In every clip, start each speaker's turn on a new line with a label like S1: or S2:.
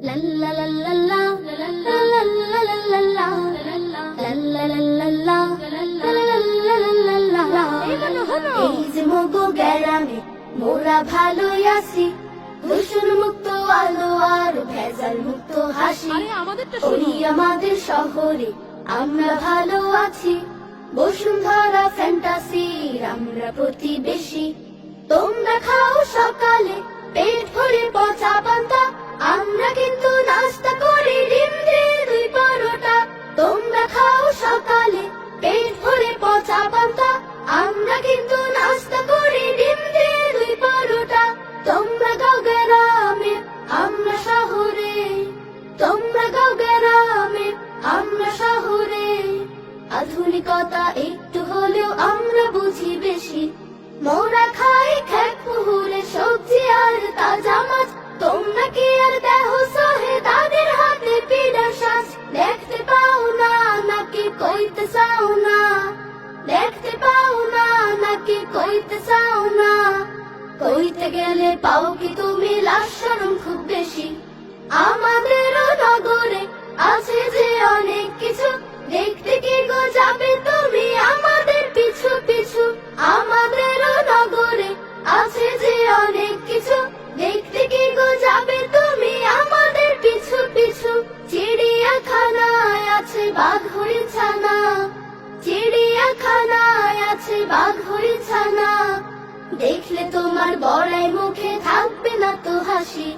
S1: লা লা লা লা লা লা লা লা লা লা লা লা লা লা। এই যে মগো গ্রামে মোরা ভালোই আছি, দূষণ মুক্ত আলো আর ভেজাল মুক্ত হাসি। ওই আমাদের শহরে আমরা ভালো আছি, বসুন্ধরা ফ্যান্টাসির আমরা প্রতিবেশী। তোমরা খাও সকালে পেট ভরে পচা পান্তা, আমরা কিন্তু নাস্তা করি ডিম দিয়ে 2 পরোটা। তোমরা খাও সকালে পেট ভরে পচা পান্তা, আমরা কিন্তু নাস্তা করি ডিম দিয়ে 2 পরোটা। তোমরা গাও গ্রামে আমরা শহরে, তোমরা গাও গ্রামে আমরা শহরে। আধুনিকতা একটু হলেও আমরা বুঝি বেশি, মোরা খাই খেত পুহুরে সবজি আর তাজা মাছ। তোমরা কি আর দেহ সহে তাদের হাতে পিড়া শ্বাস? দেখতে পাও না নাকি কইতে চাও না? দেখতে পাও না নাকি কইতে চাও না? কইতে গেলে পাও কি তুমি লাজ শরম খুব বেশি? আমাদেরও নগরে আছে যে অনেক কিছু, দেখতে কি গো যাবে তুমি আমাদের পিছু পিছু? আমাদেরও নগরে আছে যে অনেক কিছু, দেখতে কি গো যাবে তুমি আমাদের পিছু পিছু? চিড়িয়াখানায় আছে বাঘ হরিণ ছানা, চিড়িয়াখানায় আছে বাঘ হরিণ ছানা। দেখলে তোমার বড়াই মুখে থাকবে না তো হাসি।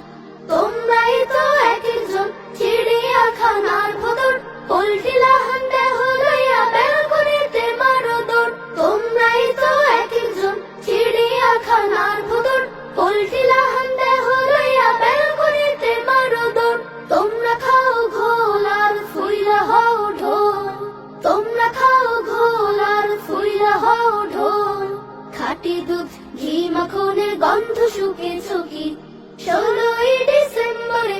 S1: তোমরাই তো এক একজন চিড়িয়াখানার ভোদর, পোল্ট্রি লাহান দেহ লইয়া ব্যালকনিতে মারো দৌড়। তোমরাই তো এক একজন চিড়িয়াখানার ভোদর, পোল্ট্রি লাহান দেহ লইয়া ব্যালকনিতে মারো দৌড়। তোমরা খাও ঘোল আর ফুইলা হও ঢোল, তোমরা খাও ঘোল আর ফুইলা হও ঢোল। খাঁটি দুধ ঘি মাখনের গন্ধ শুকে চকি, 16ই ডিসেম্বরে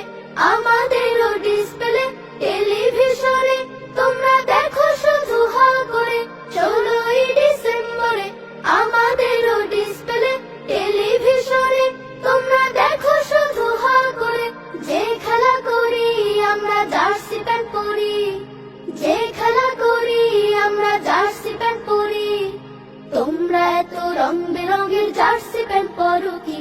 S1: আমাদেরও ডিসপ্লে টেলিভিশনে। তোমরা দেখো শুধু হা করে, 16ই ডিসেম্বরে আমাদেরও ডিসপ্লে টেলিভিশনে। তোমরা দেখো শুধু হা করে, যে খেলা করি আমরা জার্সি প্যান্ট পরি, যে খেলা করি আমরা জার্সি প্যান্ট পরি। তোমরা এত রং বেরঙের জার্সি প্যান্ট পরো কি?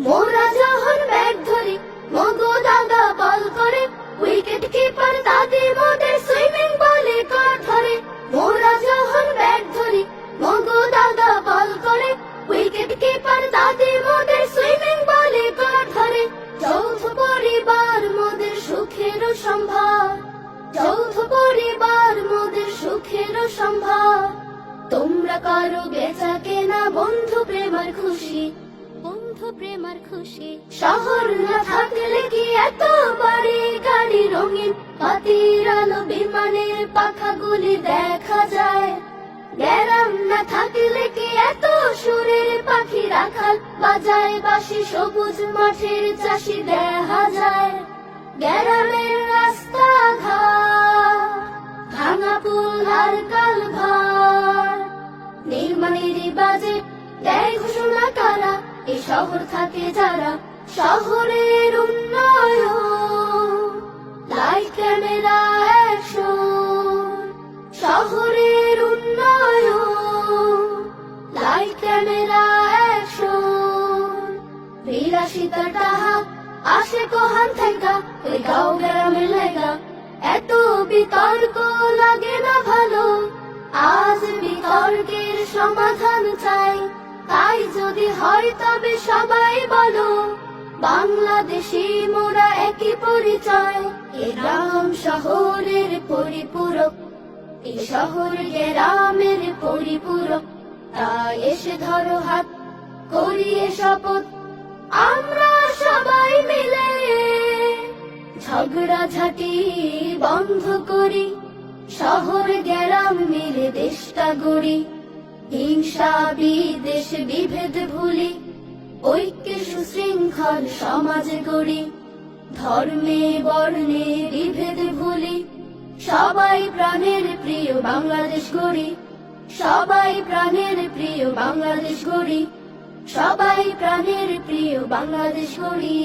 S1: মোরা যখন ব্যাট ধরি মগো দাদা বল করে, উইকেট কিপার দাদি মোদের সুইমিং বলে কর ধরে। মোরা যখন ব্যাট ধরি মগো দাদা বল করে, উইকেট কিপার দাদি মোদের সুইমিং বলে কর ধরে। যৌথ পরিবার মোদের সুখেরও সম্ভার, যৌথ পরিবার মোদের সুখেরও সম্ভার। তোমরা করো বেচা কেনা বন্ধু প্রেমার খুশি, বন্ধু প্রেমার খুশি। শহর না থাকলে কি এত বাড়ি গাড়ি রঙিন পাতির আলো বিমানের পাখাগুলি দেখা যায়? গ্রাম না থাকলে কি এত সুরের পাখি রাখাল বাজায় বাঁশি সবুজ মাঠের চাষি দেখা যায়? গ্রামের রাস্তা ঘাট, ভাঙা পুল আর কালভার, নির্মাণের বাজেট দেয় ঘোষণা কারা? এই শহর থাকে যারা। শহরের উন্নয়ন লাইট ক্যামেরা অ্যাকশন, শহরের উন্নয়ন লাইট ক্যামেরা অ্যাকশন। বিলাসিতার টাহা আসে কোহান থেকে ওই গাঁও গ্রামের লেগা, এত বিতর্ক লাগে না ভালো। আজ বিতর্কের সমাধান চাই, তাই যদি হয় তবে সবাই বলো বাংলাদেশি মোরা একই পরিচয়। এ গ্রাম শহরের পরিপূরক, এই শহর গ্রামের পরিপূরক। তাই এসে ধরো হাত করিয়ে শপথ আমরা সবাই মিলে, ঝগড়া ঝাঁটি বন্ধ করি, শহর গ্রাম মিলে দেশটা গড়ি। হিংসা বিদ্বেষ বিভেদ ভুলি, ঐক্যে সুশৃঙ্খল সমাজ গড়ি। ধর্মে বর্ণে বিভেদ ভুলি, সবাই প্রাণের প্রিয় বাংলাদেশ গড়ি, সবাই প্রাণের প্রিয় বাংলাদেশ গড়ি, সবাই প্রাণের প্রিয় বাংলাদেশ গড়ি।